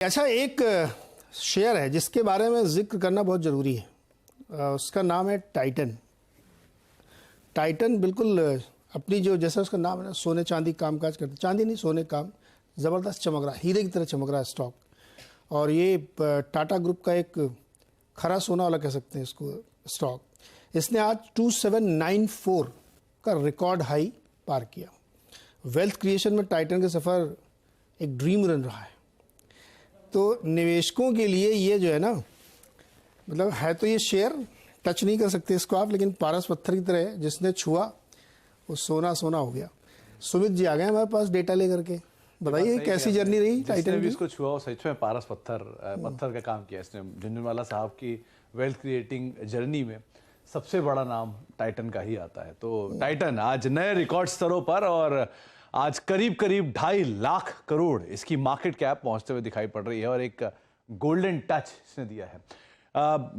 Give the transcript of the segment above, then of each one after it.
अच्छा, एक शेयर है जिसके बारे में जिक्र करना बहुत ज़रूरी है। उसका नाम है टाइटन। टाइटन बिल्कुल अपनी जो जैसा उसका नाम है ना, सोने चांदी कामकाज करते, चांदी नहीं सोने काम, ज़बरदस्त चमक रहा है, हीरे की तरह चमक रहा है स्टॉक। और ये टाटा ग्रुप का एक खरा सोना वाला कह सकते हैं इसको स्टॉक। इसने आज 2794 का रिकॉर्ड हाई पार किया। वेल्थ क्रिएशन में टाइटन का सफ़र एक ड्रीम रन रहा है। तो निवेशकों के लिए ये जो है ना, मतलब है तो ये शेयर टच नहीं कर सकते इसको आप, लेकिन पारस पत्थर की तरह है, जिसने छुआ वो सोना सोना हो गया। सुमित जी आ गए हमारे पास डेटा लेकर के। बताइए कैसी जर्नी रही टाइटन की? इसको छुआ सच में पारस पत्थर का काम किया इसने। झुनझुनवाला साहब की वेल्थ क्रिएटिंग जर्नी में सबसे बड़ा नाम टाइटन का ही आता है। तो टाइटन आज नए रिकॉर्ड स्तरों पर, और आज करीब करीब 2.5 लाख करोड़ इसकी मार्केट कैप पहुंचते हुए दिखाई पड़ रही है, और एक गोल्डन टच इसने दिया है।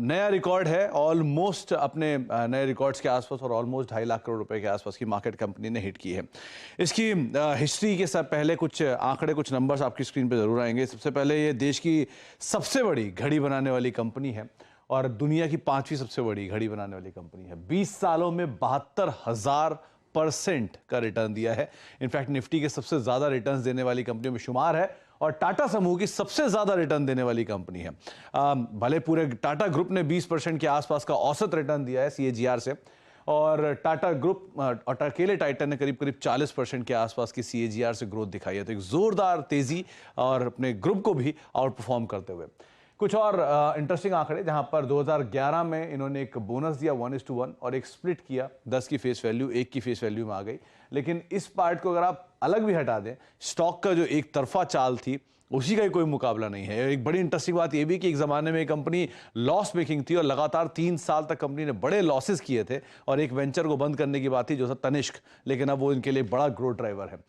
नया रिकॉर्ड है, ऑलमोस्ट अपने नए रिकॉर्ड्स के आसपास, और ऑलमोस्ट 2.5 लाख करोड़ रुपए के आसपास की मार्केट कंपनी ने हिट की है। इसकी हिस्ट्री के सब पहले कुछ आंकड़े, कुछ नंबर्स आपकी स्क्रीन पे जरूर आएंगे। सबसे पहले ये देश की सबसे बड़ी घड़ी बनाने वाली कंपनी है, और दुनिया की 5वीं सबसे बड़ी घड़ी बनाने वाली कंपनी है। 20 सालों में 72,000% का रिटर्न दिया है। इनफैक्ट निफ्टी के सबसे ज्यादा रिटर्न देने वाली कंपनियों में शुमार है, और टाटा समूह की सबसे ज्यादा रिटर्न देने वाली कंपनी है। भले पूरे टाटा ग्रुप ने 20% के आसपास का औसत रिटर्न दिया है CAGR से, और टाटा ग्रुप और अकेले टाइटन ने करीब करीब 40% के आसपास की CAGR से ग्रोथ दिखाई है। तो एक जोरदार तेजी, और अपने ग्रुप को भी आउट परफॉर्म करते हुए। कुछ और इंटरेस्टिंग आंकड़े, जहां पर 2011 में इन्होंने एक बोनस दिया 1:1, और एक स्प्लिट किया 10 की फेस वैल्यू 1 की फेस वैल्यू में आ गई। लेकिन इस पार्ट को अगर आप अलग भी हटा दें, स्टॉक का जो एक तरफा चाल थी उसी का ही कोई मुकाबला नहीं है। एक बड़ी इंटरेस्टिंग बात यह भी कि एक जमाने में कंपनी लॉस मेकिंग थी, और लगातार 3 साल तक कंपनी ने बड़े लॉसेस किए थे, और एक वेंचर को बंद करने की बात थी जो था तनिष्क, लेकिन अब वो इनके लिए बड़ा ग्रोथ ड्राइवर है।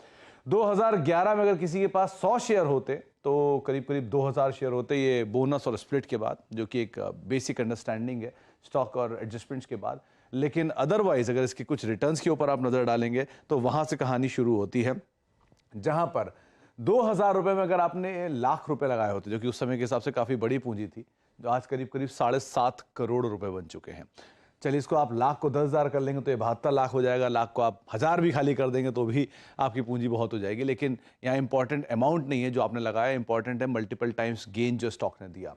2011 में अगर किसी के पास 100 शेयर होते तो करीब करीब 2000 शेयर होते, ये बोनस और स्प्लिट के बाद, जो कि एक बेसिक अंडरस्टैंडिंग है स्टॉक और एडजस्टमेंट्स के बाद। लेकिन अदरवाइज अगर इसके कुछ रिटर्न्स के ऊपर आप नजर डालेंगे तो वहां से कहानी शुरू होती है, जहां पर 2000 रुपए में अगर आपने लाख रुपए लगाए होते, जो कि उस समय के हिसाब से काफी बड़ी पूंजी थी, जो आज करीब करीब 7.5 करोड़ रुपए बन चुके हैं। चलिए, इसको आप लाख को 10,000 कर लेंगे तो ये 72 लाख हो जाएगा। लाख को आप 1000 भी खाली कर देंगे तो भी आपकी पूंजी बहुत हो जाएगी। लेकिन यहाँ इंपॉर्टेंट अमाउंट नहीं है जो आपने लगाया, इंपॉर्टेंट है मल्टीपल टाइम्स गेन जो स्टॉक ने दिया।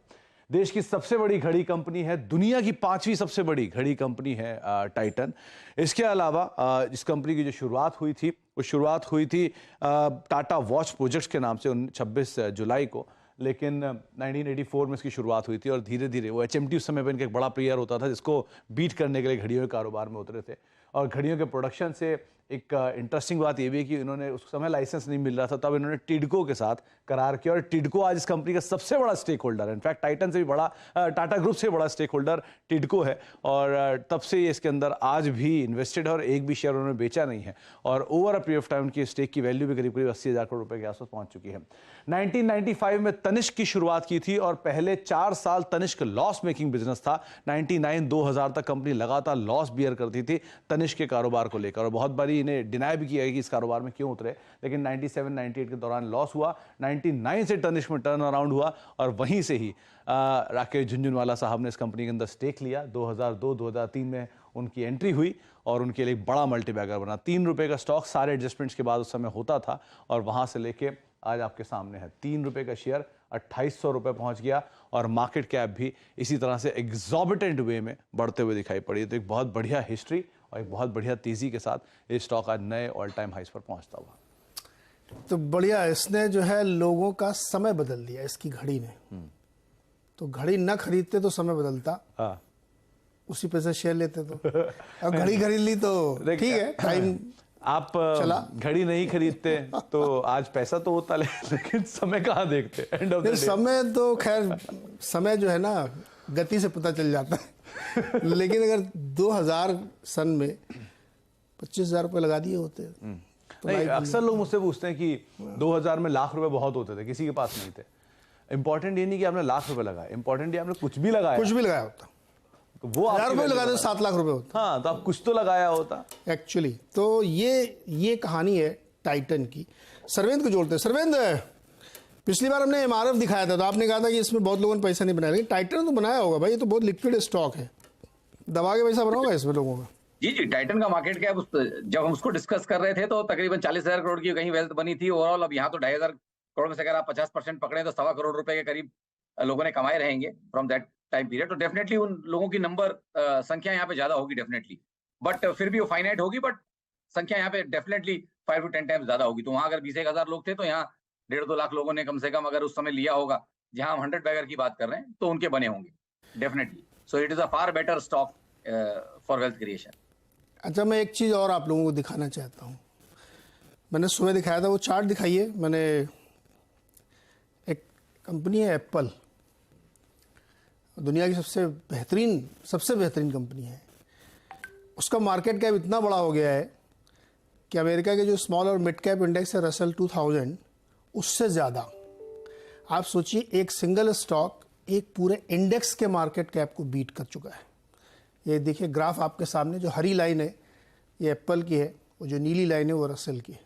देश की सबसे बड़ी घड़ी कंपनी है, दुनिया की 5वीं सबसे बड़ी घड़ी कंपनी है टाइटन। इसके अलावा इस कंपनी की जो शुरुआत हुई थी, वो शुरुआत हुई थी टाटा वॉच प्रोजेक्ट्स के नाम से 26 जुलाई को। लेकिन 1984 में इसकी शुरुआत हुई थी, और धीरे धीरे वो HMT उस समय पर इनका एक बड़ा प्लेयर होता था, जिसको बीट करने के लिए घड़ियों के कारोबार में उतरे थे। और घड़ियों के प्रोडक्शन से एक इंटरेस्टिंग बात ये भी है कि इन्होंने उस समय लाइसेंस नहीं मिल रहा था, तब इन्होंने टिडको के साथ करार किया, और टिडको आज इस कंपनी का सबसे बड़ा स्टेक होल्डर है। इनफैक्ट टाइटन से भी बड़ा, टाटा ग्रुप से बड़ा स्टेक होल्डर टिडको है, और तब से ये इसके अंदर आज भी इन्वेस्टेड है, और एक भी शेयर उन्होंने बेचा नहीं है। और over a period of time उनकी स्टेक की वैल्यू भी करीब करीब 80,000 करोड़ रुपए के आसपास पहुंच चुकी है। 1995 में तनिष्क की शुरुआत की थी, और पहले 4 साल तनिष्क लॉस मेकिंग बिजनेस था। 99-2000 तक कंपनी लगातार लॉस बियर करती थी तनिष्क के कारोबार को लेकर, और बहुत बारी इन्हें डिनाई भी किया है कि इस कारोबार में क्यों उतरे। लेकिन 97-98 के दौरान लॉस हुआ, 99 से तनिष्क में टर्न अराउंड हुआ, और वहीं से ही राकेश झुनझुनवाला साहब ने इस कंपनी के अंदर स्टेक लिया। 2002-2003 में उनकी एंट्री हुई, और उनके लिए बड़ा मल्टीबैगर बना। 3 रुपए का स्टॉक सारे एडजस्टमेंट्स के बाद उस समय होता था, और वहां से लेके आज आपके सामने है 3 रुपए का शेयर 2800 रुपए पहुंच गया, और मार्केट कैप भी इसी तरह से एग्जॉर्बिटेंट वे में बढ़ते हुए दिखाई पड़ी। तो एक बहुत बढ़िया हिस्ट्री और एक बहुत बढ़िया तेजी के साथ ये स्टॉक आज नए ऑल टाइम हाइस पर पहुंचता हुआ। तो बढ़िया, इसने जो है लोगों का समय बदल दिया इसकी घड़ी ने। तो घड़ी न खरीदते तो समय बदलता, उसी पैसे शेयर लेते तो। अब घड़ी खरीद ली तो ठीक है, टाइम आप घड़ी नहीं खरीदते तो आज पैसा तो होता, लेकिन समय कहाँ देखते एंड ऑफ द डे। समय तो खैर, समय जो है ना गति से पता चल जाता है। लेकिन अगर 2000 सन में 25,000 रुपये लगा दिए होते तो नहीं, अक्सर लोग मुझसे पूछते हैं कि 2000 में लाख रुपए बहुत होते थे, किसी के पास नहीं थे। इंपॉर्टेंट ये नहीं कि आपने लाख रुपए लगाए, इंपॉर्टेंट ये आपने कुछ भी लगाया होता, तो वो 1000 रुपये लगा दे 7 लाख रुपए होता। हाँ, तो आप कुछ तो लगाया होता एक्चुअली। तो ये कहानी है टाइटन की। सर्वेंद्र को जोड़ते हैं। सर्वेंद्र, पिछली बार हमने एमआरएफ दिखाया था तो आपने कहा था कि इसमें बहुत लोगों ने पैसा नहीं बनाया, लेकिन टाइटन तो बनाया होगा भाई, ये तो बहुत लिक्विड स्टॉक है, दबा के पैसा बनाओगा इसमें लोगों का। जी जी, टाइटन का मार्केट कैप जब हम उसको डिस्कस कर रहे थे तो तकरीबन 40,000 करोड़ की कहीं वेल्थ बनी थी ओवरऑल। अब यहाँ तो 2,500 करोड़ में से अगर आप 50% पकड़े तो 1.25 करोड़ रुपए के करीब लोगों ने कमाए रहेंगे फ्रॉम दैट टाइम पीरियड। तो डेफिनेटली उन लोगों की नंबर संख्या यहाँ पे ज्यादा होगी डेफिनेटली, बट फिर भी वो फाइनाइट होगी, बट संख्या यहाँ पे डेफिनेटली 5 to 10 टाइम्स ज्यादा होगी। तो वहां अगर 20-1,000 लोग थे तो यहाँ 1.5-2 लाख लोगों ने कम से कम अगर उस समय लिया होगा, जहां हम 100 बैगर की बात कर रहे हैं, तो उनके बने होंगे definitely. So it is a far better stock for wealth creation. अच्छा, मैं एक चीज़ और आप लोगों को दिखाना चाहता हूँ। मैंने सुबह दिखाया था, वो चार्ट दिखाइए। मैंने एक कंपनी है एप्पल, दुनिया की सबसे बेहतरीन कंपनी है। उसका मार्केट कैप इतना बड़ा हो गया है कि अमेरिका के जो स्मॉल और मिड कैप इंडेक्स है रसल 2000, उससे ज़्यादा। आप सोचिए, एक सिंगल स्टॉक एक पूरे इंडेक्स के मार्केट कैप को बीट कर चुका है। ये देखिए ग्राफ आपके सामने, जो हरी लाइन है ये एप्पल की है, वो जो नीली लाइन है वो रसल की है।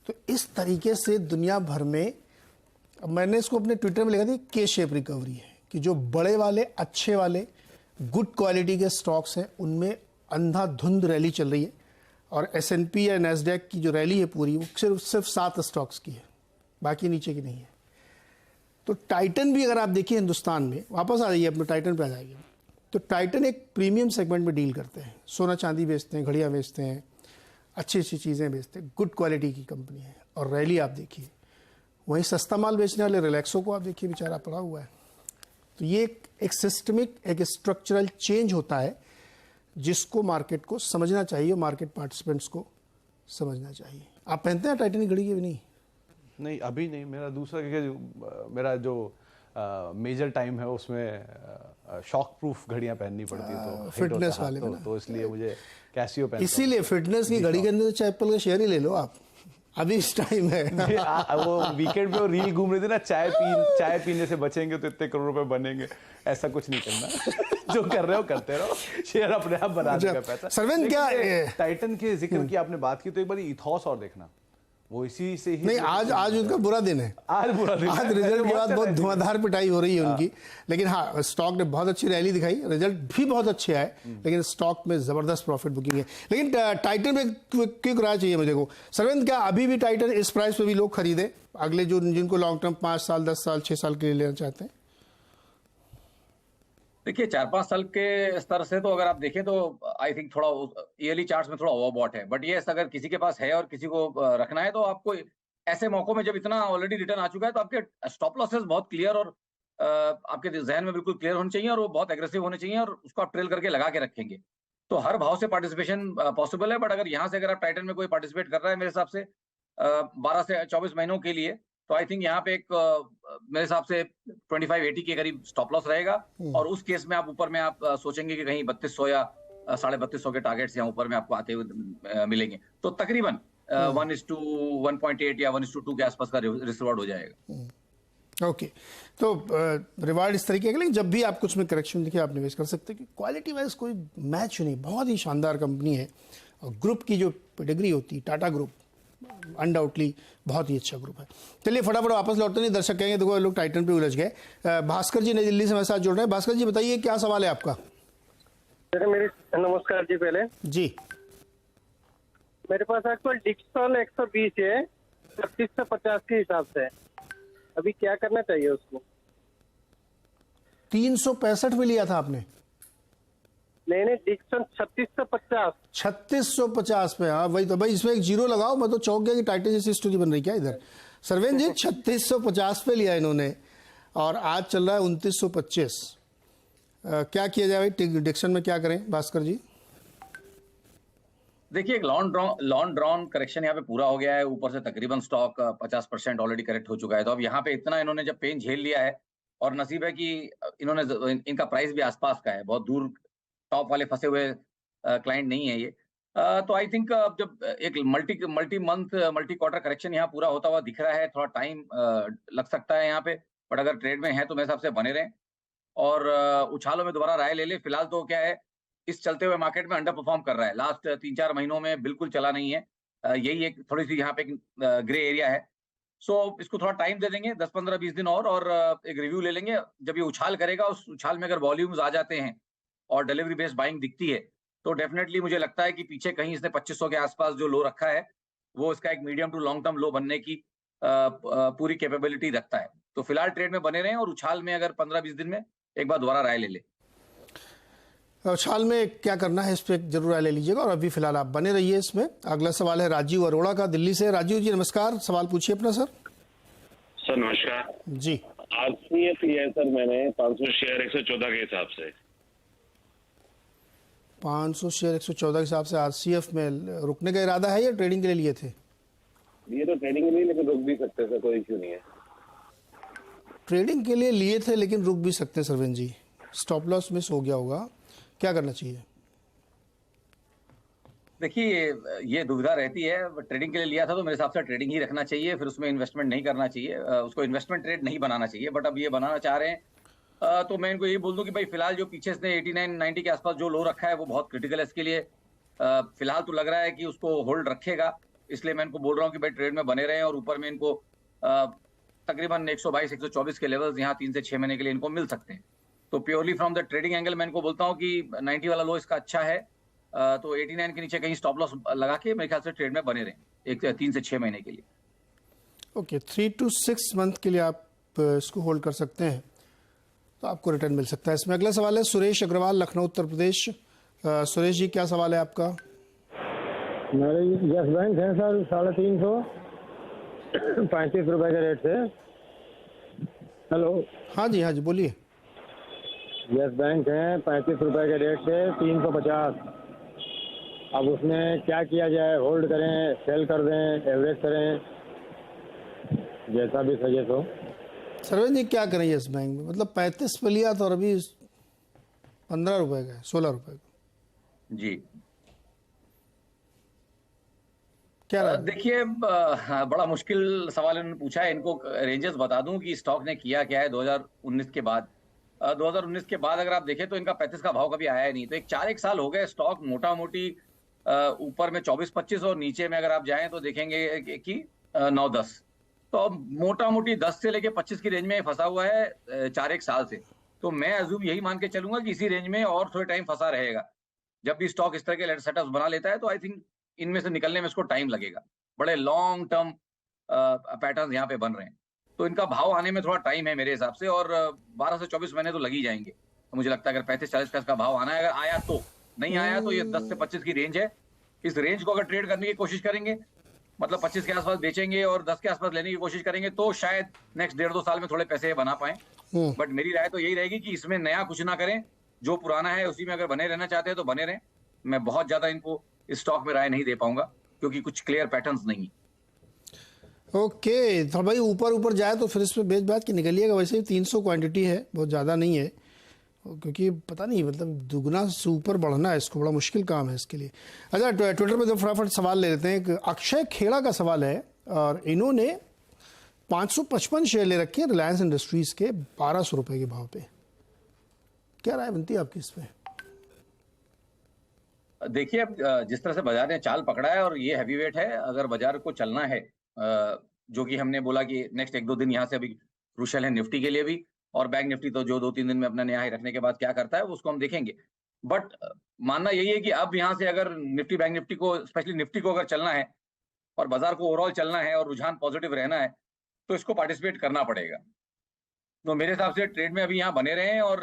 तो इस तरीके से दुनिया भर में, अब मैंने इसको अपने ट्विटर में लिखा था, के शेप रिकवरी है कि जो बड़े वाले, अच्छे वाले, गुड क्वालिटी के स्टॉक्स हैं उनमें अंधाधुंध रैली चल रही है। और S&P या नैस्डैक की जो रैली है पूरी, वो सिर्फ 7 स्टॉक्स की है, बाकी नीचे की नहीं है। तो टाइटन भी अगर आप देखिए हिंदुस्तान में, वापस आ जाइए अपने टाइटन पे आ जाइए, तो टाइटन एक प्रीमियम सेगमेंट में डील करते हैं, सोना चांदी बेचते हैं, घड़ियाँ बेचते हैं, अच्छी चीज़ें बेचते हैं, गुड क्वालिटी की कंपनी है। और रैली आप देखिए, वहीं सस्ता माल बेचने वाले रिलैक्सो को आप देखिए, बेचारा पड़ा हुआ है। तो ये एक सिस्टमिक, एक स्ट्रक्चरल चेंज होता है जिसको मार्केट को समझना चाहिए, मार्केट पार्टिसिपेंट्स को समझना चाहिए। आप पहनते हैं टाइटन की घड़ी? भी नहीं, नहीं अभी नहीं। मेरा दूसरा, क्योंकि मेरा जो मेजर टाइम है उसमें शॉक प्रूफ घड़ियां पहननी पड़ती है, तो फिटनेस वाले में तो इसलिए मुझे कैसियो पहनता हूं। इसीलिए फिटनेस की घड़ी के अंदर चाहे एप्पल का शेयर ही ले लो आप, अभी इस टाइम है। वो वीकेंड पे वो रील घूम रही थी ना, चाय पीने से बचेंगे तो इतने करोड़ रुपए बनेंगे। ऐसा कुछ नहीं करना, जो कर रहे हो करते रहो, शेयर अपने आप बना देगा पैसा। सरविंद, क्या टाइटन के जिक्र की आपने बात की, तो एक बार इथॉस और देखना, वो इसी से ही नहीं, आज उनका बुरा दिन है। आज बुरा दिन, आज रिजल्ट के बाद बहुत धुआंधार पिटाई हो रही है उनकी। लेकिन हाँ, स्टॉक ने बहुत अच्छी रैली दिखाई, रिजल्ट भी बहुत अच्छे आए, लेकिन स्टॉक में जबरदस्त प्रॉफिट बुकिंग है। लेकिन टाइटन में क्विक राय चाहिए मुझे को। सरविंद, क्या अभी भी टाइटन इस प्राइस पे भी लोग खरीदे, अगले जो जिनको लॉन्ग टर्म 5 साल 10 साल 6 साल के लिए लेना चाहते हैं? देखिए 4-5 साल के स्तर से तो अगर आप देखें तो आई थिंक थोड़ा ईयरली चार्ट्स में थोड़ा ओवरबॉट है, बट ये अगर किसी के पास है और किसी को रखना है तो आपको ऐसे मौकों में, जब इतना ऑलरेडी रिटर्न आ चुका है, तो आपके स्टॉप लॉसेस बहुत क्लियर और आपके जहन में बिल्कुल क्लियर होने चाहिए, और वो बहुत एग्रेसिव होने चाहिए, और उसको आप ट्रेल करके लगा के रखेंगे तो हर भाव से पार्टिसिपेशन पॉसिबल है। बट अगर यहाँ से अगर आप टाइटन में कोई पार्टिसिपेट कर रहा है मेरे हिसाब से 12 से 24 महीनों के लिए, तो आई थिंक यहाँ पे एक मेरे हिसाब से 2580 के करीब स्टॉप लॉस रहेगा। और उस केस में आप ऊपर में आप सोचेंगे कि कहीं 3200 या 3250 के टारगेट्स यहाँ ऊपर में आपको आते हुए मिलेंगे, तो तकरीबन 1:1.8 या 1:2 के आसपास का रिस्क रिवॉर्ड हो जाएगा। ओके, तो रिवार्ड इस तरीके का, लेकिन जब भी आप कुछ में करेक्शन दिखे आप निवेश कर सकते हैं, कि क्वालिटी वाइज कोई मैच नहीं, बहुत ही शानदार कंपनी है। और ग्रुप की जो पेडिग्री होती है, टाटा ग्रुप अनडाउटली बहुत ही अच्छा ग्रुप है। चलिए फटाफट वापस लौटते, नहीं दर्शक कहेंगे देखो लोग टाइटन पे उलझ गए। भास्कर जी नई दिल्ली से हमारे साथ जुड़ रहे हैं। भास्कर जी बताइए क्या सवाल है आपका? मेरी नमस्कार जी। पहले जी, मेरे पास एक्चुअल डिक्सन 120 है 3650 के हिसाब से, अभी क्या करना चाहिए उसको? 365 में लिया था आपने? नहीं, डिक्सन 3650। 3650 पे? हाँ वही तो भाई, इसमें एक जीरो लगाओ, मैं तो चौंक गया कि टाइटन जैसी स्टोरी बन रही क्या इधर। सरवेन जी 3650 पे लिया इन्होंने और आज चल रहा है 2925। क्या किया जाए भाई, डिक्सन में क्या करें भास्कर जी? देखिए एक लॉन्ग ड्रॉन करेक्शन यहाँ पे पूरा हो गया है, ऊपर से तकरीबन स्टॉक 50% ऑलरेडी करेक्ट हो चुका है। तो अब यहाँ पे इतना इन्होंने जब पेन झेल लिया है, और नसीब है कि इन्होंने इनका प्राइस भी आसपास का है, बहुत दूर टॉप वाले फंसे हुए क्लाइंट नहीं है ये। तो आई थिंक अब जब एक मल्टी क्वार्टर करेक्शन यहाँ पूरा होता हुआ दिख रहा है, थोड़ा टाइम लग सकता है यहाँ पे, बट अगर ट्रेड में है तो मेरे हिसाब से बने रहें और उछालों में दोबारा राय ले ले। फिलहाल तो क्या है, इस चलते हुए मार्केट में अंडर परफॉर्म कर रहा है, लास्ट 3-4 महीनों में बिल्कुल चला नहीं है। यही एक थोड़ी सी यहाँ पे ग्रे एरिया है। सो इसको थोड़ा टाइम दे देंगे, 10-15-20 दिन और एक रिव्यू ले लेंगे। जब ये उछाल करेगा, उस उछाल में अगर वॉल्यूम्स आ जाते हैं और डिलीवरी बेस्ड बाइंग दिखती है, तो डेफिनेटली मुझे लगता है कि पीछे कहीं इसने 2500 के आसपास जो लो रखा है, वो इसका एक मीडियम टू लॉन्ग टर्म लो बनने की पूरी कैपेबिलिटी रखता है। तो फिलहाल ट्रेड में बने रहें और उछाल में अगर 15-20 दिन में एक बार दोबारा राय ले ले। उछाल में क्या करना है इस पर जरूर राय ले लीजिएगा, और अभी फिलहाल आप बने रहिए इसमें। अगला सवाल है राजीव अरोड़ा का, दिल्ली से। राजीव जी नमस्कार, सवाल पूछिए अपना सर। सर नमस्कार जी। आरसीएफ लिया है सर मैंने 500 शेयर 114 के हिसाब से। 500 शेयर 114 के हिसाब से आरसीएफ में रुकने का इरादा है या ट्रेडिंग के लिए लिए थे? ये तो ट्रेडिंग नहीं, लेकिन रुक भी सकते हैं, कोई इश्यू नहीं है। ट्रेडिंग के लिए लिए थे लेकिन रुक भी सकते हैं सरविन जी। स्टॉप लॉस मिस हो गया होगा, क्या करना चाहिए? देखिए, ये दुविधा रहती है। ट्रेडिंग के लिए लिया था तो मेरे हिसाब से ट्रेडिंग ही रखना चाहिए, फिर उसमें इन्वेस्टमेंट नहीं करना चाहिए, उसको इन्वेस्टमेंट ट्रेड नहीं बनाना चाहिए। बट अब ये बनाना चाह रहे हैं तो मैं इनको यही बोल दूं कि भाई फिलहाल जो पीछे इसने 89-90 के आसपास जो लो रखा है वो बहुत क्रिटिकल है इसके लिए। फिलहाल तो लग रहा है कि उसको होल्ड रखेगा, इसलिए मैं इनको बोल रहा हूँ कि भाई ट्रेड में बने रहें। और ऊपर में इनको तकरीबन 122-124 के लेवल्स यहाँ 3 से 6 महीने के लिए इनको मिल सकते हैं। तो purely from the trading angle मैं इनको बोलता हूँ कि 90 वाला लो इसका अच्छा है, तो 89 के नीचे कहीं स्टॉप लॉस लगा के मेरे ख्याल से ट्रेड में बने रहें 3 से 6 महीने के लिए। ओके, 3 to 6 मंथ के लिए आप इसको होल्ड कर सकते हैं, तो आपको रिटर्न मिल सकता है इसमें। अगला सवाल है सुरेश अग्रवाल, लखनऊ उत्तर प्रदेश। सुरेश जी क्या सवाल है आपका? मेरे यस बैंक है सर 335 रुपए के रेट से। हेलो, हाँ जी बोलिए। यस बैंक है 35 रुपए के रेट से 350। अब उसमें क्या किया जाए? होल्ड करें, सेल कर दें, एवरेज करें, जैसा भी सजेस्ट हो। सरविन जी क्या करें यस बैंक में? मतलब 35 पे लिया था और अभी 15 रुपए का है, 16 रुपए का। जी क्या रहा? देखिए, बड़ा मुश्किल सवाल इन्होंने पूछा है। इनको रेंजेस बता दूं कि स्टॉक ने किया क्या है 2019 के बाद। 2019 के बाद अगर आप देखें तो इनका 35 का भाव कभी आया ही नहीं। तो 4-1 साल हो गए स्टॉक मोटा मोटी ऊपर में 24-25 और नीचे में अगर आप जाएं तो देखेंगे कि 9-10। तो अब मोटा मोटी 10 से लेके 25 की रेंज में फंसा हुआ है 4-1 साल से। तो मैं अज्यूम यही मान के चलूंगा कि इसी रेंज में और थोड़े टाइम फंसा रहेगा। जब भी स्टॉक इस तरह के सेटअप्स बना लेता है तो आई थिंक इनमें से निकलने में इसको टाइम लगेगा। बड़े लॉन्ग टर्म पैटर्न यहाँ पे बन रहे हैं, तो इनका भाव आने में थोड़ा टाइम है मेरे हिसाब से, और 12 से 24 महीने तो लग ही जाएंगे। तो मुझे लगता है अगर 35-40 का इसका भाव आना है, अगर आया तो, नहीं आया तो ये 10 से 25 की रेंज है। इस रेंज को अगर ट्रेड करने की कोशिश करेंगे, मतलब 25 के आसपास बेचेंगे और 10 के आसपास लेने की कोशिश करेंगे, तो शायद नेक्स्ट 1.5-2 साल में थोड़े पैसे बना पाए। बट मेरी राय तो यही रहेगी कि इसमें नया कुछ ना करें, जो पुराना है उसी में अगर बने रहना चाहते हैं तो बने रहें। मैं बहुत ज्यादा इनको इस स्टॉक में राय नहीं दे पाऊंगा क्योंकि कुछ क्लियर पैटर्न्स नहीं। ओके, तो भाई ऊपर जाए तो फिर इसमें बेच बात के निकलिएगा। वैसे ही 300 क्वांटिटी है, बहुत ज़्यादा नहीं है, क्योंकि पता नहीं मतलब दुगना से ऊपर बढ़ना है इसको, बड़ा मुश्किल काम है इसके लिए। अच्छा, ट्विटर में तो फटाफट सवाल ले लेते हैं। एक अक्षय खेड़ा का सवाल है, और इन्होंने 555 शेयर ले रखे हैं रिलायंस इंडस्ट्रीज के 1200 रुपये के भाव पे। क्या राय बनती है आपकी इस पर? देखिए, अब जिस तरह से बाजार ने चाल पकड़ा है और ये हैवी वेट है, अगर बाजार को चलना है, जो कि हमने बोला कि नेक्स्ट 1-2 दिन यहाँ से अभी क्रूशियल है निफ्टी के लिए भी, और बैंक निफ्टी तो जो 2-3 दिन में अपना नया हाई रखने के बाद क्या करता है उसको हम देखेंगे। बट मानना यही है कि अब यहाँ से अगर निफ्टी बैंक निफ्टी को, स्पेशली निफ्टी को अगर चलना है और बाजार को ओवरऑल चलना है और रुझान पॉजिटिव रहना है, तो इसको पार्टिसिपेट करना पड़ेगा। तो मेरे हिसाब से ट्रेड में अभी यहाँ बने रहें और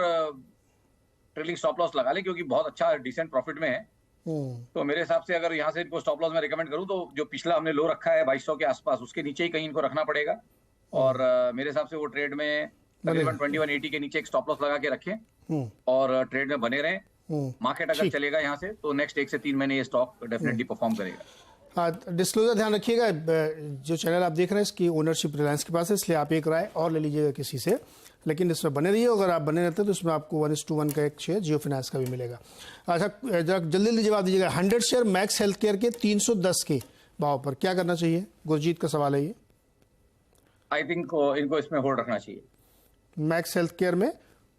ट्रेलिंग स्टॉप लॉस लगा लें, क्योंकि बहुत अच्छा डिसेंट प्रॉफिट में है। तो मेरे हिसाब से अगर यहाँ से इनको स्टॉप लॉस में रिकमेंड करूं तो जो पिछला हमने लो रखा है 2200 के आसपास, उसके नीचे ही कहीं इनको रखना पड़ेगा। और मेरे हिसाब से वो ट्रेड में तकरीबन 2180 के नीचे एक स्टॉप लॉस लगा के रखें और ट्रेड में बने रहें। मार्केट अगर चलेगा यहाँ से तो नेक्स्ट 1 से 3 महीने ये स्टॉक डेफिनेटली परफॉर्म करेगा। हाँ, डिस्क्लोजर ध्यान रखिएगा, जो चैनल आप देख रहे हैं इसकी ओनरशिप रिलायंस के पास है, इसलिए आप एक राय और ले लीजिएगा किसी से, लेकिन इसमें बने रहिए। अगर आप बने रहते हैं तो इसमें आपको 1:1 का एक शेयर जियो फाइनेंस का भी मिलेगा। अच्छा, जरा जल्दी जवाब दीजिएगा। 100 शेयर मैक्स हेल्थ केयर के 310 के भाव पर क्या करना चाहिए? गुरजीत का सवाल है ये। आई थिंक इनको इसमें होल्ड रखना चाहिए। मैक्स हेल्थ केयर में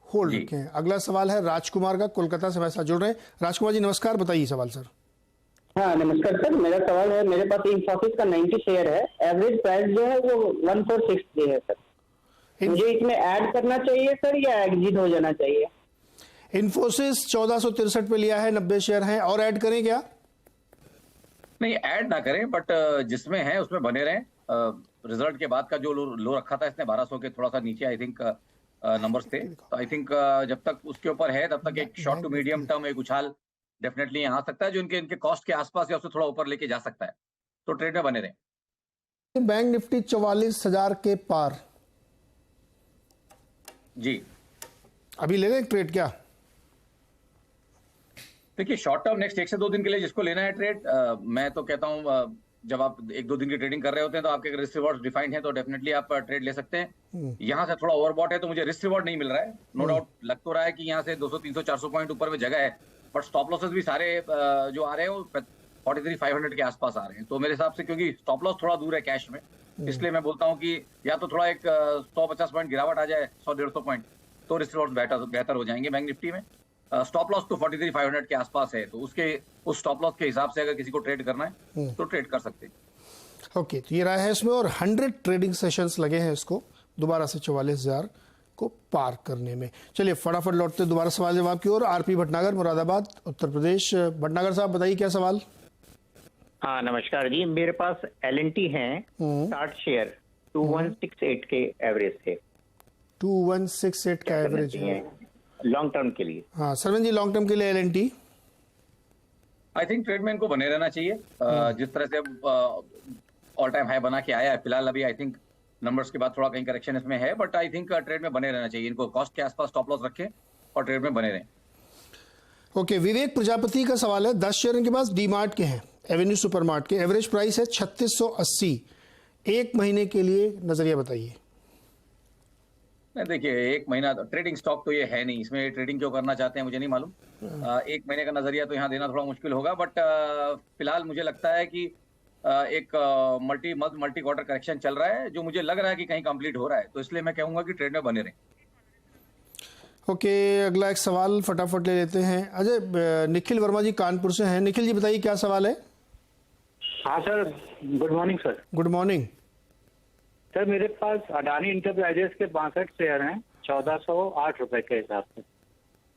होल्ड रखें। अगला सवाल है राजकुमार का, कोलकाता से हमारे साथ जुड़ रहे हैं। राजकुमार जी नमस्कार, बताइए सवाल सर। हाँ नमस्कार सर, मेरा सवाल है, मेरे पास इंफोसिस का 90 शेयर है, एवरेज प्राइस जो है वो 1463 है सर। मुझे इसमें ऐड करना चाहिए सर या एग्जिट हो जाना चाहिए? इन्फोसिस 1463 पे लिया है, 90 शेयर हैं, और ऐड करें क्या? नहीं, ऐड ना करें, बट जिसमें है उसमें बने रहें। रिजल्ट के बाद का जो लो रखा था इसने 1200 के थोड़ा सा नीचे आई थिंक नंबर्स थे, तो आई थिंक जब तक उसके ऊपर है तब तक एक शॉर्ट टू मीडियम टर्म एक उछाल डेफिनेटली यहाँ आ सकता है, जो इनके कॉस्ट के आसपास या उससे थोड़ा ऊपर लेके जा सकता है, तो ट्रेड में बने रहें। बैंक निफ्टी 44,000 के पार, जी अभी ले लें ट्रेड क्या? देखिए, शॉर्ट टर्म नेक्स्ट 1 से 2 दिन के लिए जिसको लेना है ट्रेड, मैं तो कहता हूँ जब आप 1-2 दिन की ट्रेडिंग कर रहे होते हैं तो आपके रिस्क रिवॉर्ड डिफाइंड है तो डेफिनेटली आप ट्रेड ले सकते हैं। यहाँ से थोड़ा ओवरबॉट है तो मुझे रिस्क रिवॉर्ड नहीं मिल रहा है, नो डाउट लग तो रहा है कि यहाँ से 200 300 400 पॉइंट ऊपर में जगह है, बट स्टॉप लॉसेस भी सारे जो आ रहे हैं वो 43,500 के आसपास आ रहे हैं, तो मेरे हिसाब से क्योंकि स्टॉप लॉस थोड़ा दूर है कैश में, इसलिए मैं बोलता हूँ कि या तो थोड़ा एक 100-50 पॉइंट गिरावट आ जाए, 100-150 पॉइंट, तो रिस्क रिवॉर्ड बेहतर हो जाएंगे बैंक निफ्टी में। स्टॉप लॉस तो 43,500 के आसपास है, तो उस स्टॉप लॉस के हिसाब से अगर किसी को ट्रेड करना है तो ट्रेड कर सकते हैं। ओके, तो ये रहा है इसमें, और 100 ट्रेडिंग सेशंस लगे हैं इसको दोबारा से 44,000 को पार करने में। चलिए फटाफट लौटते हैं दोबारा सवाल जवाब की ओर। आरपी भटनागर, मुरादाबाद, उत्तर प्रदेश। भटनागर साहब बताइए क्या सवाल? हाँ नमस्कार जी, मेरे पास LNT है 60 शेयर 2168 के एवरेज से। 2168 का एवरेज है लॉन्ग टर्म के लिए। हाँ सरवन जी, लॉन्ग टर्म के लिए LNT आई थिंक ट्रेड में इनको बने रहना चाहिए। जिस तरह से ऑल टाइम हाई बना के आया है फिलहाल, अभी आई थिंक नंबर्स के बाद थोड़ा कहीं करेक्शन इसमें है, बट आई थिंक ट्रेड में बने रहना चाहिए। इनको कॉस्ट के आसपास स्टॉप लॉस रखें और ट्रेड में बने रहें। ओके, विवेक प्रजापति का सवाल है, 10 शेयर इनके पास डीमार्ट के हैं, एवेन्यू सुपरमार्ट के, एवरेज प्राइस है 3680, एक महीने के लिए नजरिया बताइए। देखिए, एक महीना ट्रेडिंग स्टॉक तो ये है नहीं, इसमें ट्रेडिंग क्यों करना चाहते हैं मुझे नहीं मालूम। एक महीने का नजरिया तो यहाँ देना थोड़ा मुश्किल होगा, बट फिलहाल मुझे लगता है कि एक मल्टी क्वार्टर करेक्शन चल रहा है जो मुझे लग रहा है कि कहीं कंप्लीट हो रहा है, तो इसलिए मैं कहूंगा कि ट्रेड में बने रहें। ओके, अगला एक सवाल फटाफट ले लेते हैं। अजय, निखिल वर्मा जी कानपुर से हैं। निखिल जी बताइए क्या सवाल है? हाँ sir, good morning sir. Good morning sir, मेरे पास अडानी इंटरप्राइजेस के 62 शेयर हैं 1408 रुपए के हिसाब से।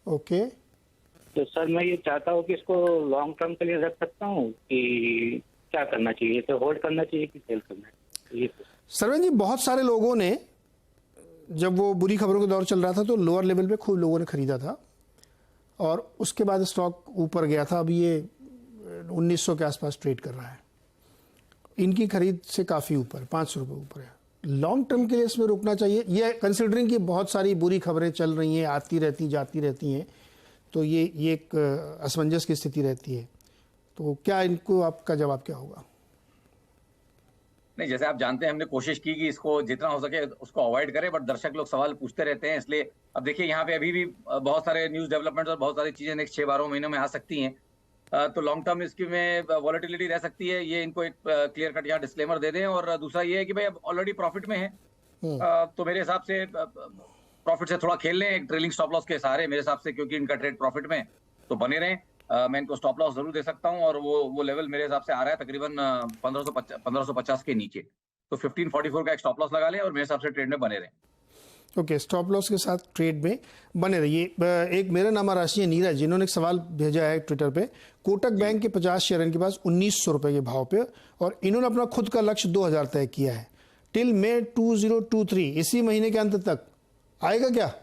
ओके, तो सर मैं ये चाहता हूँ कि इसको लॉन्ग टर्म के लिए रख सकता हूँ कि क्या करना चाहिए, तो होल्ड करना चाहिए कि सेल करना चाहिए? सरवन जी, बहुत सारे लोगों ने, जब वो बुरी खबरों का दौर चल रहा था तो लोअर लेवल पे खूब लोगों ने खरीदा था और उसके बाद स्टॉक ऊपर गया था। अभी ये 1900 के आसपास ट्रेड कर रहा है, इनकी खरीद से काफ़ी ऊपर, 500 रुपये ऊपर है। लॉन्ग टर्म के लिए इसमें रुकना चाहिए, ये कंसिडरिंग कि बहुत सारी बुरी खबरें चल रही हैं, आती रहती जाती रहती हैं, तो ये एक असमंजस की स्थिति रहती है। तो क्या इनको, आपका जवाब क्या होगा? नहीं, जैसे आप जानते हैं हमने कोशिश की कि इसको जितना हो सके उसको अवॉइड करें, बट दर्शक लोग सवाल पूछते रहते हैं, इसलिए अब देखिए यहाँ पे अभी भी बहुत सारे न्यूज डेवलपमेंट और बहुत सारी चीजें नेक्स्ट 6-12 महीनों में आ सकती हैं, तो लॉन्ग टर्म इसकी में वॉलेटिलिटी रह सकती है। ये इनको एक क्लियर कट यहाँ डिस्क्लेमर दे दें। और दूसरा ये है कि भाई अब ऑलरेडी प्रॉफिट में है, तो मेरे हिसाब से प्रॉफिट से थोड़ा खेल लें एक ट्रेलिंग स्टॉप लॉस के सहारे, मेरे हिसाब से, क्योंकि इनका ट्रेड प्रॉफिट में, तो बने रहें। मैं इनको स्टॉप लॉस जरूर दे सकता हूं, और वो लेवल मेरे हिसाब से आ रहा है तकरीबन 1550 के नीचे, तो 1544 का एक स्टॉप लॉस लगा लें और मेरे हिसाब से ट्रेड में बने रहें। ओके, स्टॉप लॉस के साथ ट्रेड में बने रहिए। एक मेरा नाम राशि है नीरज, जिन्होंने एक सवाल भेजा है ट्विटर पे। कोटक बैंक के 50 शेयर इनके पास 1900 रुपए के भाव पे, और इन्होंने अपना खुद का लक्ष्य 2000 तय किया है टिल मई 2023, इसी महीने के अंत तक आएगा क्या?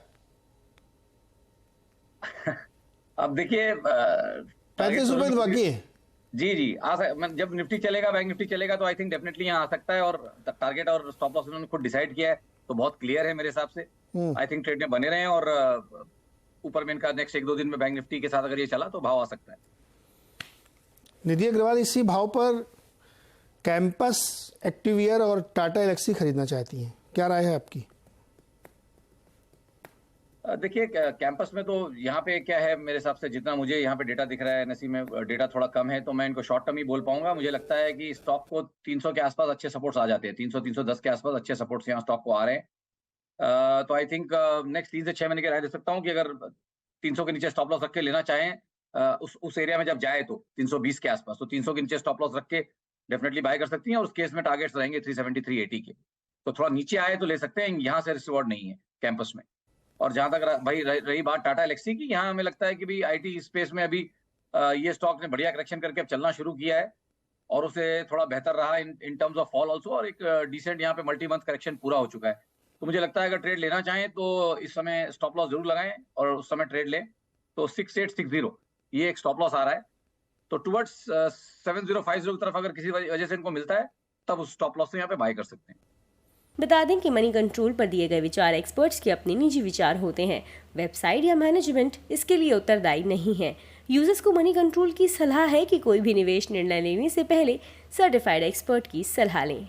अब देखिए 35 रुपए तो बाकी है। जी जब निफ्टी चलेगा, बैंक निफ्टी चलेगा, तो आई थिंक डेफिनेटली यहाँ आ सकता है, और टारगेट और स्टॉप लॉस उन्होंने खुद डिसाइड किया है, तो बहुत क्लियर है मेरे हिसाब से। आई थिंक ट्रेड में बने रहें, और ऊपर में इनका नेक्स्ट 1-2 दिन में बैंक निफ्टी के साथ अगर ये चला तो भाव आ सकता है। निधि अग्रवाल इसी भाव पर कैंपस, एक्टिवियर और टाटा एलेक्सी खरीदना चाहती हैं, क्या राय है आपकी? देखिए, कैंपस में तो यहाँ पे क्या है, मेरे हिसाब से जितना मुझे यहाँ पे डेटा दिख रहा है, NSE में डेटा थोड़ा कम है, तो मैं इनको शॉर्ट टर्म ही बोल पाऊंगा। मुझे लगता है कि स्टॉक को 300 के आसपास अच्छे सपोर्ट्स आ जाते हैं, 300-310 के आसपास अच्छे सपोर्ट्स यहाँ स्टॉक को आ रहे हैं। तो आई थिंक नेक्स्ट 3 से 6 महीने के राय दे सकता हूँ कि अगर 300 के नीचे स्टॉप लॉस रख के लेना चाहें उस एरिया में जब जाए तो 320 के आसपास, तो 300 के नीचे स्टॉप लॉस रख के डेफिनेटली बाय कर सकती हैं, और उस केस में टारगेट्स रहेंगे 370 380 के। तो थोड़ा नीचे आए तो ले सकते हैं, यहाँ से रिस्क रिवॉर्ड नहीं है कैंपस में। और जहां तक भाई रही बात टाटा एलेक्सी की, यहाँ हमें लगता है कि भी आईटी स्पेस में अभी ये स्टॉक ने बढ़िया करेक्शन करके अब चलना शुरू किया है, और उसे थोड़ा बेहतर रहा in terms of fall also, और एक डिसेंट यहाँ पे मल्टी मंथ करेक्शन पूरा हो चुका है। तो मुझे लगता है अगर ट्रेड लेना चाहें तो इस समय स्टॉप लॉस जरूर लगाएं, और उस समय ट्रेड लें तो 6860 ये एक स्टॉप लॉस आ रहा है। तो टुवर्ड्स 7050 की तरफ अगर किसी वजह से इनको मिलता है, तब उस स्टॉप लॉस से यहाँ पे बाय कर सकते हैं। बता दें कि मनी कंट्रोल पर दिए गए विचार एक्सपर्ट्स के अपने निजी विचार होते हैं। वेबसाइट या मैनेजमेंट इसके लिए उत्तरदायी नहीं है। यूजर्स को मनी कंट्रोल की सलाह है कि कोई भी निवेश निर्णय लेने से पहले सर्टिफाइड एक्सपर्ट की सलाह लें।